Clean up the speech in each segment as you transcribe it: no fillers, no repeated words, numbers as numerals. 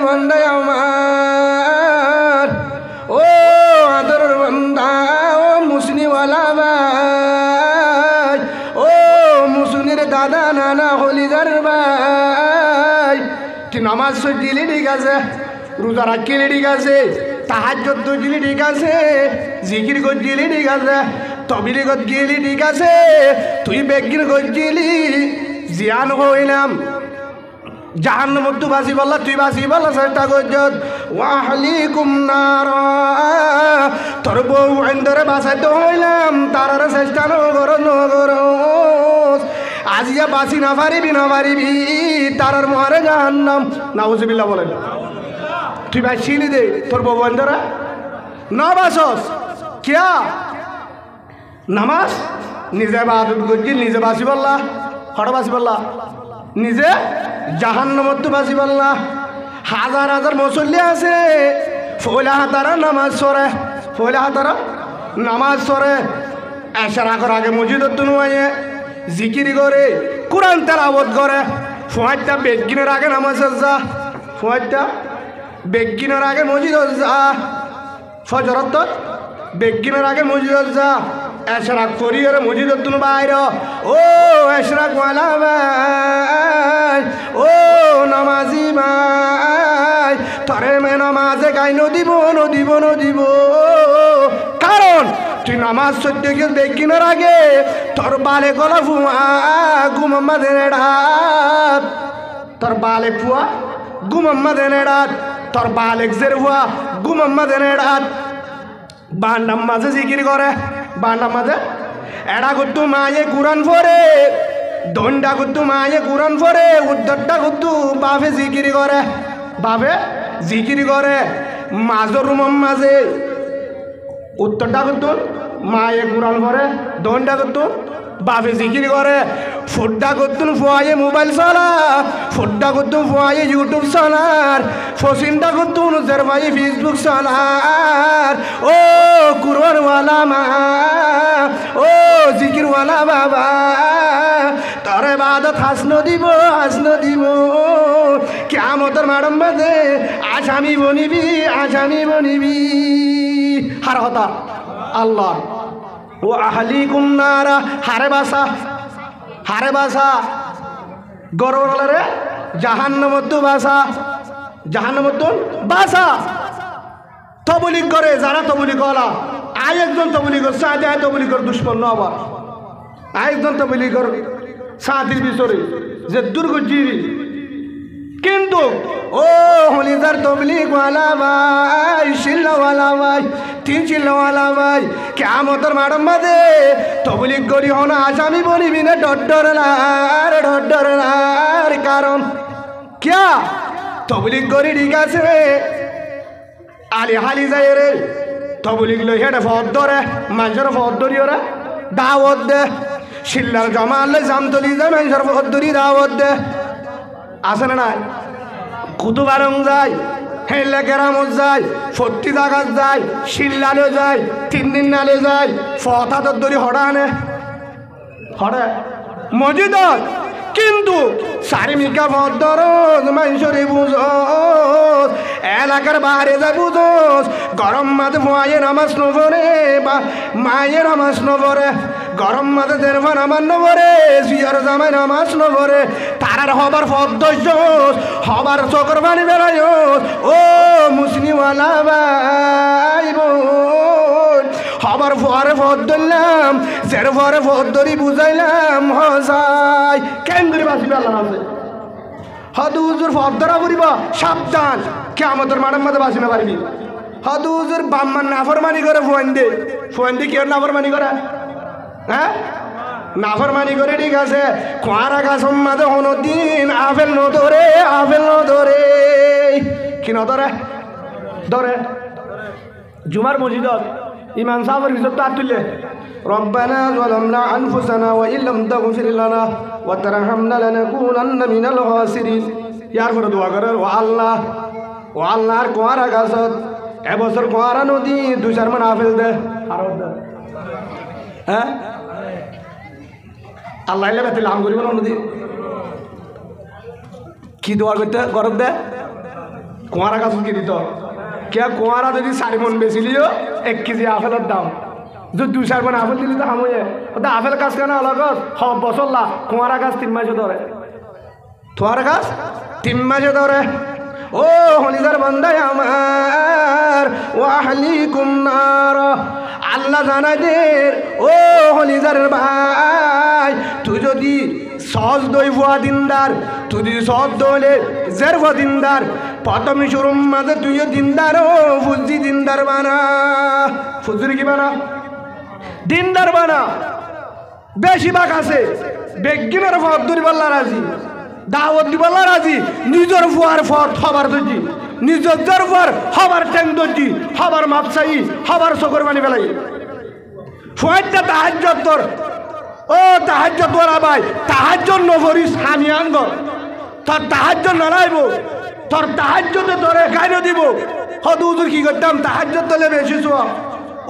বান্দা আমার, ও আদরের বান্দা, ও মুসলিওয়ালা ভাই, ও মুসলির দাদা নানা হলিদার ভাই, তুই নামাজ পড়লি ঠিক আছে, রোজা রাখলি ঠিক আছে, তাহাজ্জুদ পড়লি ঠিক আছে, জিকির করলি ঠিক আছে, তবলিগত গেলি ঠিক আছে, তুই বেগির করলি, জিয়ান হইলাম জাহান্নামত তুই বাঁচি বললা, তুই বাঁচি বললা চেষ্টা করছ, ওয়াহলিকুম নারা, তোর বউ আইন্দরে বাঁচাইতে হইলাম, তারার চেষ্টা নগর নগর, আজিয়া বাঁচি না পারিবি তারার মহারে জাহান্নাম। নাউজুবিল্লাহ বলেন। তুই বাঁচিলি দে তোর বউ আইন্দরে না বাঁচস কিয়া নামাজ নিজে ইবাদত করছি, নিজে বাঁচি বললা, হঠাৎ বাঁচি বললা, নিজে জাহান্নামত বাঁচি বললা। হাজার হাজার মুসল্লি আছে ফয়লা হাতারা নামাজ সরে, ফয়লা হাতারা নামাজ সরে, এশার আগর আগে মসজিদত নুয়ে জিকির করে, কোরআন তেলাওয়াত করে, ফয়টা বেগিনের আগে নামাজ যা, ফয়টা বেগিনের আগে মসজিদত যা, ফজরত বেগিনের আগে মসজিদত যা, এশরাক করিয়ে মসজিদত বাইর, ও এশরাক ওয়ালা ভাই, ও নামাজি ভাই, তরে মে নামাজে গাই নদিব নদিব নদিব, কারণ তুই নামাজ সত্যি গিয়ে বেগিনের আগে তোর বালে গলা ফুয়া গুমাম্মা দেনে ডাত, তোর বালে ফুয়া গুমাম্মা দেনে ডাত, তোর বালেক জের ফুয়া গুমাম্মা দেনে ডাত, বান্ডাম মাঝে জিকির করে, বান্ডাম মাঝে এডা করতু মায়ে কুরআন পড়ে, দন্ডা করতু মায়ে কুরআন পড়ে, উদ্দরটা করতু বাপে জিকির করে, বাপে জিকির করে, মাজর রুমম মাঝে উত্তরটা করতু মায়ে কুরআন পড়ে, দন্ডা করতু বাপে জিকির করে, ফুড্ডা করতুন ফুয়ায়ে মোবাইল চালা, ফুড্ডা করতুন ফুয়ায়ে ইউটিউব চালার, ফসিনটা করতুন জেরমাই ফেসবুক চালার, ও কুরআনওয়ালা মা, ও জিকিরওয়ালা বাবা, তার ইবাদত হাসন দিব কিয়ামতের মাঠে বাদে আসামি বনিবি হার হতা আল্লাহ, ও আহলিকুম নারা, হারে বাসা গররে জাহান্নামত বাসা, তবলিগ করে যারা তবলিগ ওয়ালা, আই একজন তবলিগর সাথে আয় তবলিগর দুশ্মন আবার, আই একজন তবলিগর সাথীর ভিতরে যে দুর্গজিবি, কিন্তু ও হলিদার তবলিগওয়ালা ভাই, শিল্লাওয়ালা ভাই, তিন চিল্লাওয়ালা ভাই, কিয়ামতের মাঠে বাদে তবলিগ করি হনা আসামি বনিবি না ডর, কারণ কিয়া তবলিগ করি ঠিক আছে, আলি হালি যায় রে, তবলিগ লই হেঁটে ফদ ধরে, মানুষের ফদ ধরি ওরা দাওয়াত দে, শিল্লার জমা আনলে জামতলি যায়, মানুষের ফদ ধরি দাওয়াত দে, আছে না নাই? কুতুবারং যায়, হেলে কেরামত যায়, ফট্টি জাগাত যায়, শিল্লালে যায়, 3 দিন নালে যায়, ফত হাতত ধরি হড়া আনে, হড়ে মসজিদত, কিন্তু সারিমিকা ভদ্রজ মানুষরে বুঝোস, এলাকার বাইরে যায় বুঝোস, গরম মাঝে মায়ের নামাজ নবরে, বা মায়ের নামাজ নবরে, গরম মাঝে দেরবা নামাজ নবরে, জিয়ার জামাই নামাজ নবরে, তারার হবার ফদ্দস হবার চকর বাড়ি বেড়ায়, ও মুসলিমওয়ালা ভাই বোন, হবার ফরে ফদ ধরলাম, জের ফরে ফদ ধরি বুঝাইলাম, হসাই কেন করে বাঁচবি আল্লাহ নামে, হদু হুজুর ফদ ধরা করিব সাবধান, কিয়ামতের মাঠের মধ্যে বাঁচি না পারবি, হদু হুজুর বাম্মার নাফরমানি করে ফুয়ান দে কি নাফরমানি করে, হ্যাঁ নাফরমানি করে ঠিক আছে, খোয়ারা গাছ মাঝে হনদিন আপেল নধরে কি নধরে ধরে, জুমার মসজিদত ইমাম সাহেবের ভিতর তো তুললে, রব্বানা যালামনা আনফুসানা ওয়া ইল্লাম তাগফির লানা ওয়া তারহামনা লানাকুনান্না মিনাল খাসিরিন, ইয়ার পরে দোয়া করে, ও আল্লাহর কোয়ারা গাছত এবছর কোয়ারা নদী 2-4 মান আপেল দে, আর হ্যাঁ আল্লাহ এলে বেতে লাম করিব না নদী, কি দোয়া করতে গরব দে, কুয়ারা গাছ কি দিত কে কুয়ারা যদি 4 মন বেচিলিও 1 কেজি আপেলের দাম যদি 2-4 মন আপেল দিলি তো হাময়ে ওটা আপেল গাছ কেন আলাগত সব বছর লা কুয়ারা গাছ 3 মাসে ধরে কুয়ারা গাছ 3 মাসে ধরে ও হলিদার বান্দা আমার ওয়াহলিকুম নার আল্লাহ জানাই দে ও হলিদার ভাই তুই যদি সহজ দই ভুয়া দিনদার তুই যদি সহজ দইলে জের ভুয়া দিনদার প্রথম শুরুর মাঝে তুইও দিনদার ও ফুজি দিনদার বানা ফুজুরি কি বানা দিনদার বানা বেশিরভাগ আছে বেগিনের ফদ দুর্বল্লা রাজি দাওয়াত দিবল্লা রাজি নিজের ফুয়ার ফদ হবার দজি নিজের জোর ফর হবার ট্যাং দজি হবার মাপসাই হবার চকর বানি বেলাই ফুয়াইটা তাহাজ্জত তোর ও তাহাজ্জত ওরা ভাই তাহাজ্জত নফরিস হামিয়ান গর তোর তাহাজ্জত নারাইব তোর তাহাজ্জতে তোরে গাইন দিব হদ হুজুর কি করতাম তাহাজ্জত তলে বেশি সোয়া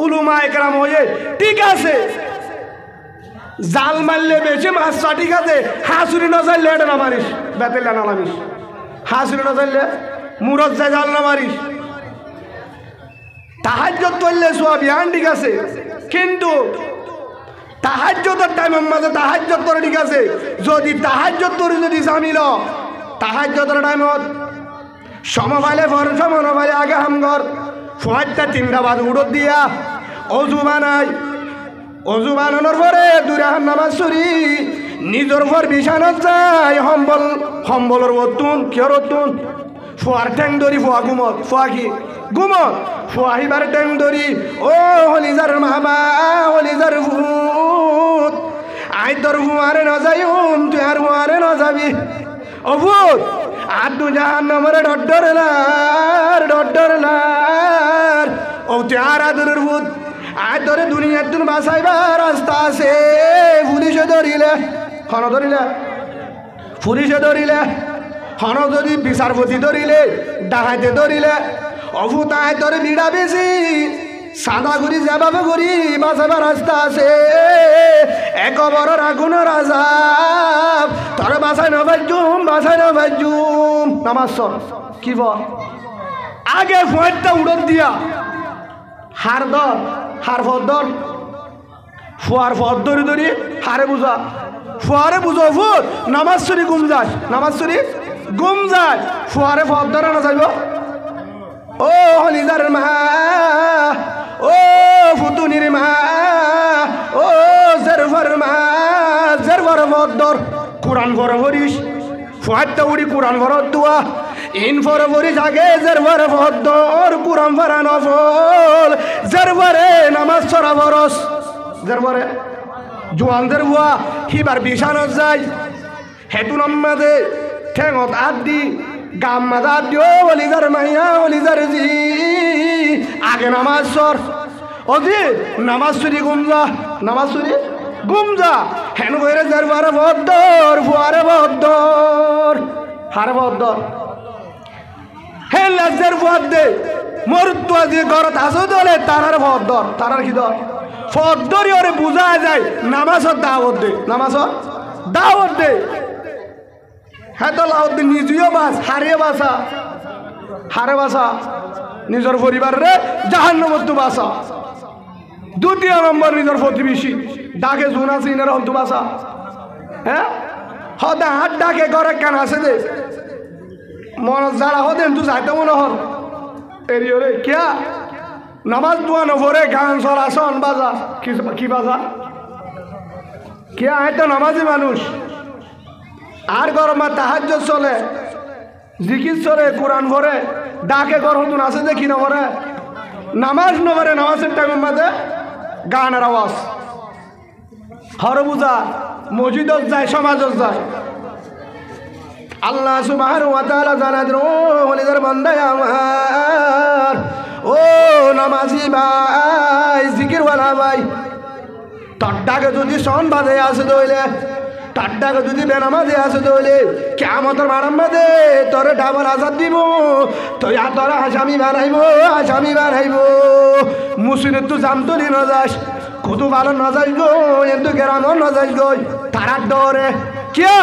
উলুমা একরাম হয়ে ঠিক আছে জাল মারলে বেশি মাছ ঠিক আছে হাসুরি না চাইলে এটা না মারিস বেতেলা না নামিস হাসুরি না চাইলে মুরত যায় জাল না মারিস তাহাজ্জত করলে সোয়া বিহান ঠিক আছে কিন্তু তাহাজ্জতের টাইমের মাঝে তাহাজ্জত করে ঠিক আছে যদি তাহাজ্জত তোর যদি জামিল তাহাজ্জতের টাইমত সমভাইলে ফর সমনভাইলে আগে হামগর ফুয়ারটা 3টা বাদ উড়ত দিয়া অজু বানাই অজু বানানোর পরে দূরে নামাজ সরি নিজের ঘর বিছানত যায় সম্বলের বতুন কিয়র বতুন ফুয়ার ট্যাং ধরি ফুয়া ঘুমত ফুয়া কি ঘুমত ফুয়া হিবার ট্যাং ধরি ও হলিজার মামা হলিজার ভূত আই তোর ফুয়ারে ন যাই তুই আর ফুয়ারে ন যাবি ও ভূত আর দু জাহান নামরে ডর ও তুই আর আদরের ভূত আয় তোরে দুনিয়ার তুন বাঁচাইবার রাস্তা আছে পুলিশে ধরিলে হন ধরিলে পুলিশে ধরিলে হন যদি বিচারপতি ধরিলে ডাহাইতে ধরিলে অভূতায় তোরে বিড়া বেশি সাদা করি যেভাবে করি বাঁচাবার রাস্তা আছে এক বড় আগুন রাজা তোরে বাঁচাই না বাজুম নামাজ কি বল আগে ফোয়ারটা উড়ত দিয়া হার দর হার ফদ্দর ফুয়ার ফদ ধরি হারে বুঝা ফুয়ারে বুঝো ফুট নামাজ চুরি গুম যায় ফুয়ারে ফদ ধরে না যাইব ও হলিদার মা ও ফুতুনির মা ও জেরফর ফদ্দর কোরআন ভর ভরিস ফুয়ারটা উড়ি কোরআন ভরত দুয়া ইন ফর ভরিস আগে জেরফর ফদ্দর কোরআন ভরা নফল জেরফরে নামাজ ছড়া বরস জেরফরে জোয়ানদের বুয়া হিবার বিছানত যায় হেতু নাম্মাদে ঠেঙত আদ দি গাম মাদার দিও হলিদার মাইয়া হলিদার জি আগে নামাজ সর অজি নামাজ চুরি গুমজা হেন কইরে জেরফরে ফদ্দর ফুয়ারে ফদ্দর হারে ফদ্দর হে লাজের ফদ দে মরুত্ব দিয়ে ঘরত আসো দলে তারার ফদ্দর তারার কি দর ফদ্দরি ওরে বুঝা যায় নামাজত দাওয়াত দে হ্যাঁ তো লাউদ্দিন নিজেও বাস হারে বাসা নিজের পরিবারে জাহান্নামত বাসা দ্বিতীয় নম্বর নিজের প্রতিবেশী ডাকে জুন আছে ইনার হন্তু বাসা হ্যাঁ হদে হাত ডাকে ঘরে কেন আছে দে মন যারা হদেন তু যাইতে মনে হল এরিও রে কিয়া নামাজ দুয়া নভরে গান চলা সন বাজা কি বাজা কিয়া হয়তো নামাজি মানুষ আর গরমা তাহাজ্জুদ চলে জিকির চলে কোরআন ভরে ডাকে গর হতুন আছে দেখি না ভরে নামাজ নভরে নামাজের টাইমের মাঝে গানের আওয়াজ হরবুজা মসজিদত যায় সমাজত যায় আল্লাহ সুবহানাহু ওয়া তাআলা জানাতেন ও ওলিদের বান্দা আমার ও নামাজি ভাই জিকিরওয়ালা ভাই তোর ডাকে যদি সন বাজে আসে দইলে তার ডাকে যদি বেনামাজে আসে দইলে কিয়ামতের মারাম বাজে তোরে ডাবল আযাব দিব তুই তোরা আসামি বানাইব মুসলিম তো জামতলি ন যাস কত ভালো ন যাস গো কিন্তু গ্রামও ন যাস গো তারা ডরে কিয়া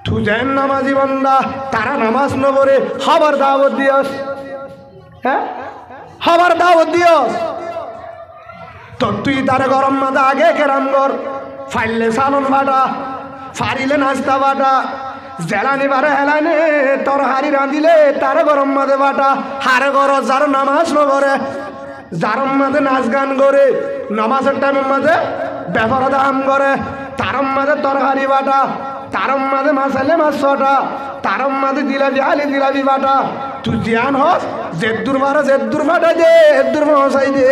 তু যেন নামাজি বান্দা তারা নামাজ নগরে খাবার দাওয়াত দিয়স, হ্যাঁ খাবার দাওয়াত দিয়স। তো তুই তার গরম মাথা আগে কেরাম কর, ফাইলে সালন বাটা, ফারিলে নাস্তা বাটা, জেলানি বারে হেলানে তোর হারি রাঁধিলে তার গরম মাঝে বাটা, হারে গর যার নামাজ নগরে, যার মাঝে নাচ গান করে, নামাজের টাইমের মাঝে ব্যাপার দাম করে, তার মাঝে তরকারি বাটা, তার মাঝে মাসালে মাছ ছটা, তার মাঝে জিলাপি আলি জিলাপি বাটা। তুই জ্ঞান হস জেদ্দুর বাটা যে এদ্দুর মশাই দে,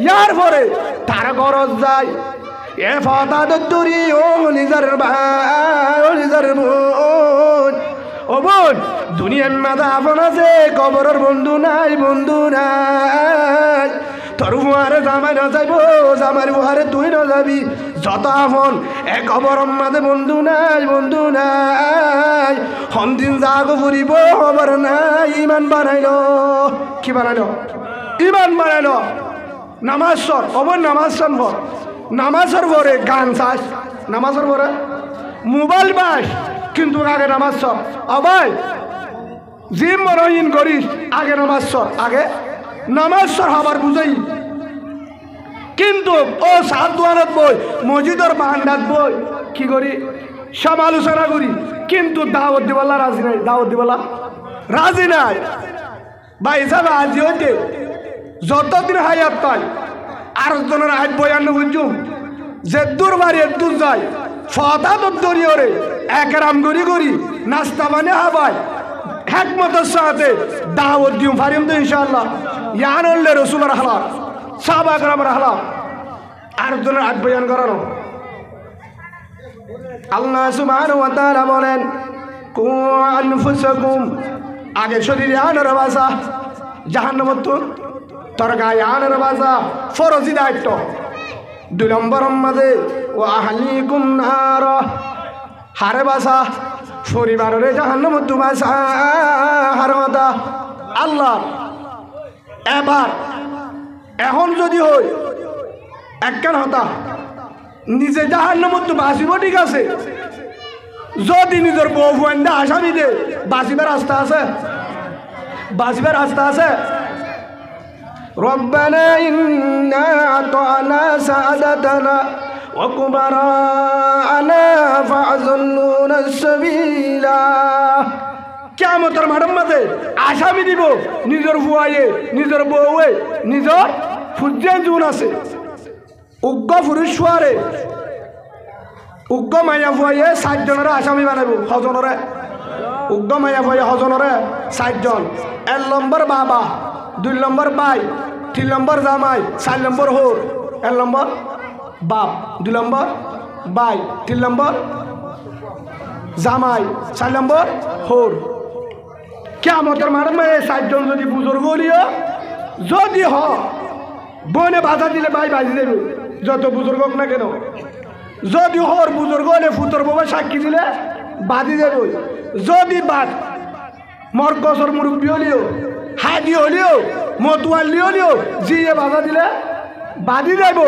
ইয়ার পরে তার গরজ যায় এ ফতা দূরি ও নিজের ভাই ও নিজের বোন, ও বোন দুনিয়ার মাঝে আপন আছে কবরের বন্ধু নাই, বন্ধু নাই। তোর বুহারে জামাই না যাইব, জামাই বুহারে তুই না যাবি, যত আপন এ কবরের মাঝে বন্ধু নাই, বন্ধু নাই। হন্দিন জাগো ফুরিব খবর নাই, ইমান বানাইল, কি বানাইল? ইমান বানাইল। নামাজ সর অবর নামাজ সম্ভব, নামাজের পরে গান চাস, নামাজের পরে মোবাইল বাস, কিন্তু আগে নামাজ সর। অবাই জিম মরহিন করিস, আগে নামাজ সর, আগে নামাজ সর হবার বুঝাই। কিন্তু ও সাত দোয়ানত বই, মসজিদের বারান্দাত বই, কি করি সমালোচনা করি, কিন্তু দাওয়াত দিবাল্লা রাজি নাই, দাওয়াত দিবাল্লা রাজি নাই। ভাই হিসাবে আজি হইতে যতদিন হায়াত পাই আর জনের হাত বয়ান বুঝু যে দূর বাড়ি দূর যায়, ফতা দরিয়ে রে একরাম করি নাস্তা মানে হাবাই হেকমতের সাথে দাওয়াত দিও ফারিম তো ইনশাআল্লাহ। ইয়ান হলে রসুলের হালাত, সাহাবা একরামের হালাত, আর জনের হাত বয়ান করানো। আল্লাহ সুবহানাহু ওয়া তাআলা বলেন কু আনফুসাকুম, আগে শরীরে আনার বাসা, জাহান্নামত তোর গায়ে আনার বাসা ফরজি দায়িত্ব। 2 নম্বর মাঝে ও আহলিকুম নার, হারে বাসা পরিবারের জাহান্নামত বাসা হার কথা। আল্লাহ এবার এখন যদি হই একখান হতা নিজে জাহান্নামত বাঁচিব, ঠিক আছে, যদি নিজের বউ ফুয়ান্দা আসামি দে বাঁচিবার রাস্তা আছে, বাঁচিবার রাস্তা আছে। রব্বানা ইন্না আতানা সাদাতানা ওয়া কুবারানা ফাযুন্নুনা সাবিলা। কিয়ামতের মাঠের মাঝে আসামি দিব নিজের ফুয়ায়ে, নিজের বউয়ে, নিজের ফুজ্জান জুন আছে, উগ্র পুরুষ ফুয়ারে, উগ্র মাইয়া ফুয়ায়ে 60 জনের আসামি বানাবো, হজনরে উগ্র মাইয়া ফুয়ায়ে হজনরে 60 জন। 1 নম্বর বাবা, 2 নম্বর ভাই, 3 নম্বর জামাই, 4 নম্বর হোর। 1 নম্বর বাপ, 2 নম্বর ভাই, 3 নম্বর জামাই, 4 নম্বর হোর। কিয়ামতের মাঠে 60 জন যদি বুজুর্গ হলিও যদি হ বনে বাধা দিলে ভাই বাজি দেবে, যত বুজুর্গ হোক না কেন। যদি হর বুজুর্গ হলে ফুতর বাবা সাক্ষী দিলে বাদি দেব। যদি বাদ মরকসর মুরব্বী হলিও, হাজি হলিও, মতুয়াল্লি হলিও, জিয়ে বাধা দিলে বাদি দেব।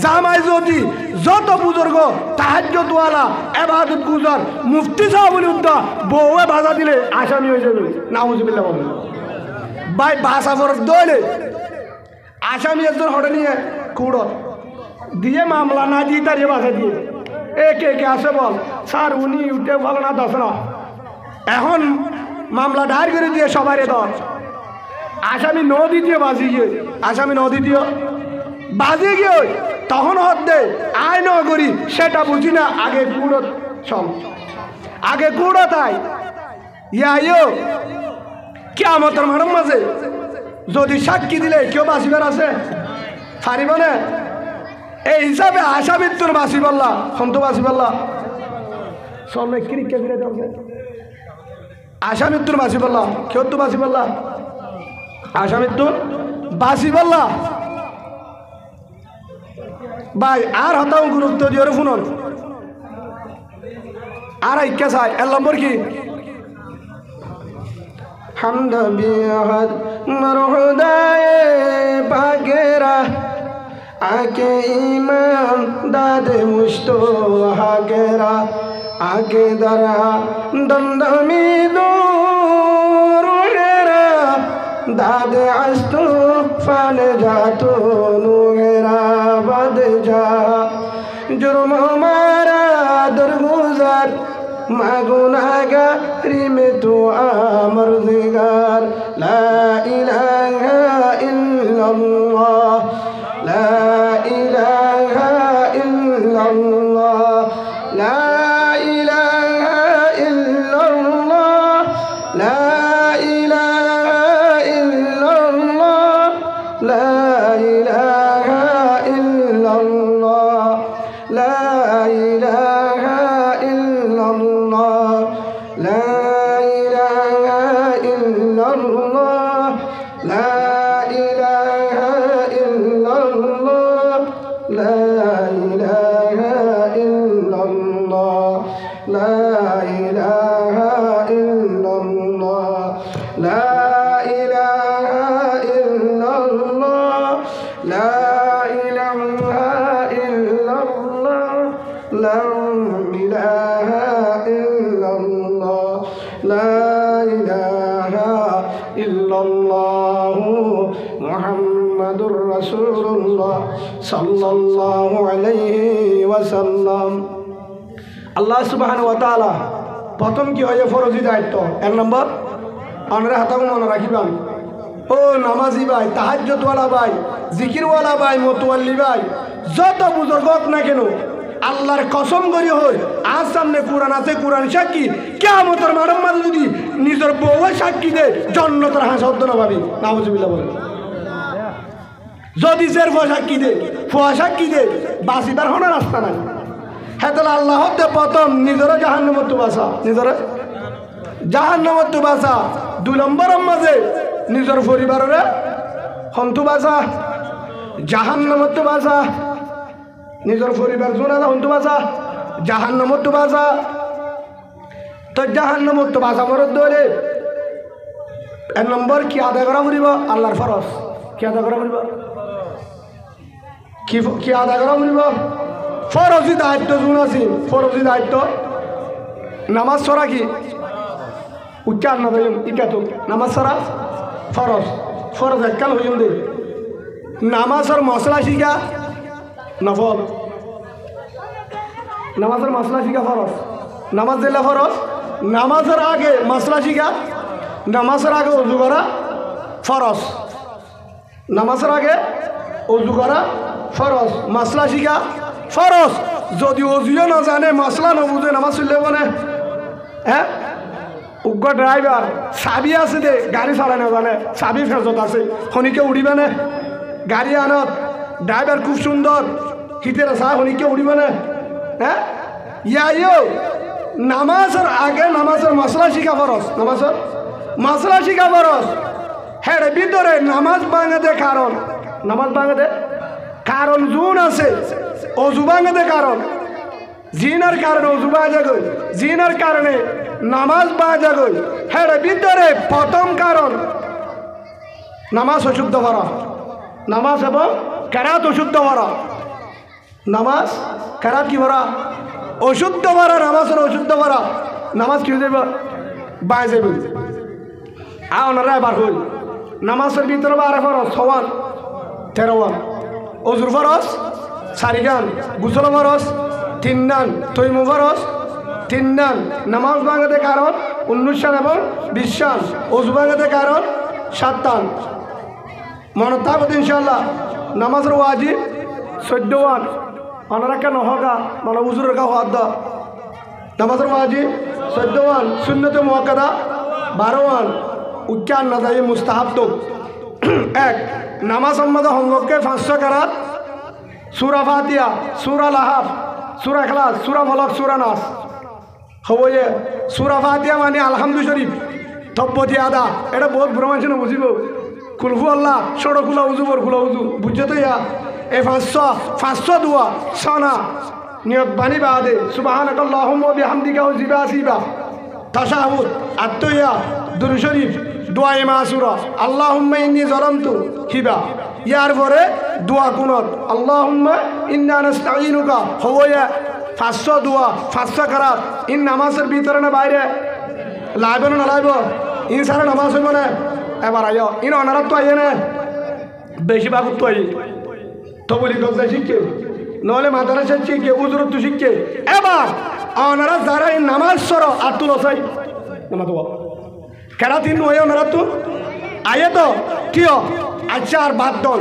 জামাই যদি যত বুজুর্গ তাহাজ্জুদওয়ালা ইবাদত গুজার মুফতি সাহেবের উদ্দা বউয়ে বাধা দিলে আসামি হয়ে যাবে, নাউজুবিল্লাহ বলেন। ভাই ভাষা ফরক দলে আসামি একজন হটে নিয়ে কুড়ত দিয়ে মামলা না দিয়ে তার বাধা দিয়ে কে আসে বল স্যার উনি উঠে ভালো না দশ না, এখন মামলা দায়ের করে দিয়ে সবাই দশ। আসামি ন দ্বিতীয় বাজি গিয়ে, আসামি ন দ্বিতীয় বাজি গিয়ে তখন হদ্দে আয় ন করি সেটা বুঝি না, আগে কুড়ত সব আগে কুড়ো তাই ইয়ো কিয়ামতের মাঠের মাঝে যদি সাক্ষী দিলে কেউ বাঁচিবার আছে পারিব না। এই হিসাবে আশা মৃত্যুর বাঁচি পাল্লা সন্ত বাঁচি পাল্লা সব ক্রিকে ফিরে যাবে। আশা মৃত্যুর বাঁচি পাল্লা কেউ তো বাঁচি পাল্লা, আশা মৃত্যুর বাঁচি পাল্লা। ভাই আর হতাও গুরুত্ব দিয়ে শুনুন, আর ইচ্ছা চাই 1 নম্বর কি হামদ বিহাদ মরহুদায়ে পাকেরা আকে ইমান দাদে মুস্তো হাকেরা आगे दरा दंदमी दूरेरा दादे अस्तु फाल जातो नुगेरा बद जा जुर्म हमारा दरगुजार मागुनागारी में तो आमर्दिगार ला इलाहा इल्लल्लाह ला इलाहा इल्लल्लाह ला इलाहा इल्लल्लाह ला इलाहा इल्लल्लाह ला इलाहा इल्लल्लाह ला इलाहा इल्लल्लाह ला इलाहा इल्लल्लाह ला इलाहा इल्लल्लाह ला इलाहा इल्लल्लाह ला इलाहा इल्लल्लाह ला इलाहा इल्लल्लाह ला इलाहा इल्लल्लाह ला इलाहा इल्लल्लाह ला इलाहा इल्लल्लाह मुहम्मदुर रसूलुल्लाह सल्लल्लाहु अलैहि वसल्लम। আল্লাহ সুবহানাহু ওয়া তাআলা প্রথম কি হয় ফরজি দায়িত্ব এক নম্বর আমরা হাতাও মনে রাখিবাম ও নামাজি ভাই তাহাজ্জুদওয়ালা ভাই জিকিরওয়ালা ভাই মোতাওয়াল্লি ভাই যত বুজুর্গ হোক না কেন আল্লাহর কসম করি হই আজ সামনে কোরআন আছে কোরআন সাক্ষী কিয়ামতের মাঠের মাঝে যদি নিজের বউ সাক্ষী দেয় জান্নাতের হাসদ না পাবি নাউজুবিল্লাহ বলেন যদি জের সাক্ষী দেয় ফুয়া সাক্ষী দেয় বাঁচিবার কোনো রাস্তা নাই হ্যাঁ তাহলে আল্লাহ হতে প্রথম নিজেরা জাহান্নামত বাঁচা নিজেরা জাহান্নামত বাঁচা দুই নম্বরের মাঝে নিজের পরিবারের হন্তু বাঁচা জাহান্নামত বাঁচা নিজের পরিবার জোনা হন্তু বাঁচা জাহান্নামত বাঁচা তো জাহান্নামত বাঁচা মরদ ধরে এক নম্বর কি আদায় করা ফুরিব আল্লাহর ফরজ কি আদায় করা ফুরিব কি আদায় করা ফুরিব ফরজি দায়িত্ব জোন আছে ফরজি দায়িত্ব নামাজ ছড়া কি উচ্চার না ভাই ইটা তো নামাজ ছড়া ফরজ ফরজ এককাল হইম দে নামাজের মশলা শিখা নফল নামাজের মশলা শিখা ফরজ নামাজ দিলে ফরজ নামাজের আগে মশলা শিখা নামাজের আগে উজু করা ফরজ নামাজের আগে উজু করা ফরজ মশলা শিখা ফরজ যদি অজুও না জানে মশলা না বুঝে নামাজ চললে বলে হ্যাঁ উগ্র ড্রাইভার চাবি আছে দে গাড়ি চালাই না জানে চাবি ফেরত আছে শনিকে উড়িবে না গাড়ি আনত ড্রাইভার খুব সুন্দর হিতের চা শনিকে উড়িবে না হ্যাঁ ইয়াইও নামাজের আগে নামাজের মশলা শিখা ফরজ নামাজের মশলা শিখা ফরজ হ্যাঁ ভিতরে নামাজ ভাঙে দে কারণ নামাজ ভাঙে দে কারণ জুন আছে অজু ভাঙে দে কারণ জিনার কারণে অজু বাজা গই জিনার কারণে নামাজ বাজা গই হ্যাঁ ভিতরে প্রথম কারণ নামাজ অশুদ্ধ করা নামাজ এবং কেরাত অশুদ্ধ করা নামাজ কেরাত কি করা অশুদ্ধ করা নামাজের অশুদ্ধ করা নামাজ কি হয়ে যাবে বাই যাবে ওনারা এবার হই নামাজের ভিতরে বারে ফরজ 6 13 অজুর ফরজ 4 গান গুসল ফরজ 3 গান তৈমু ফরজ 3 গান নামাজ ভাঙাতে কারণ 19 এবং 20 অজু ভাঙাতে কারণ 7 মনে থাকো ইনশাআল্লাহ নামাজের ওয়াজিব 14 ওনারা কেন হগা মানে উজুরের কা হওয়ার দা নামাজের ওয়াজিব 14 সুন্নতে মুআক্কাদা 12 উচ্চারণ না যায় মুস্তাহাব তো 1 নামাজ সম্মত হঙ্গকে 500 কারাত সূরা ফাতিহা সূরা লাহাব সূরা ইখলাস সূরা ফালাক সূরা নাস হবয়ে সূরা ফাতিহা মানে আলহামদু শরীফ তব্বতি আদা এটা বহুত ব্রহ্মাঞ্চন বুঝিব কুলহু আল্লাহ ষড় খুলা উজু বর খুলা উজু বুঝছো তো ইয়া এই 500 দোয়া সানা নিয়ত বাণী বাদে সুবহানাকাল্লাহুম্মা ওয়া বিহামদিকা ওয়া জিবাসিবা তাশাহুদ আত্তয়া দুরূদ শরীফ দোয়া মাসুরা আল্লাহুম্মা ইন্নী যালামতু হিবা ইয়ার পরে দোয়া কুনত আল্লাহুম্মা ইন্না নাস্তাঈনুকা হওয়া 500 দোয়া 500 খারাপ ইন নামাজের ভিতরে না বাইরে লাইব না লাইব ইন সারা নামাজ হইব না এবার আইও ইন অনারাত তো আইয়ে না বেশিরভাগ তো আই তো বলি দশটা শিখে নহলে মাদ্রাসা শিখে উজুরত তো শিখে এবার অনারা যারা এই নামাজ সরো আর তুলো চাই নামাজ কেনা তিন নয় ওনারা তো আয়ে তো কিয় আচ্ছা আর বাদ দল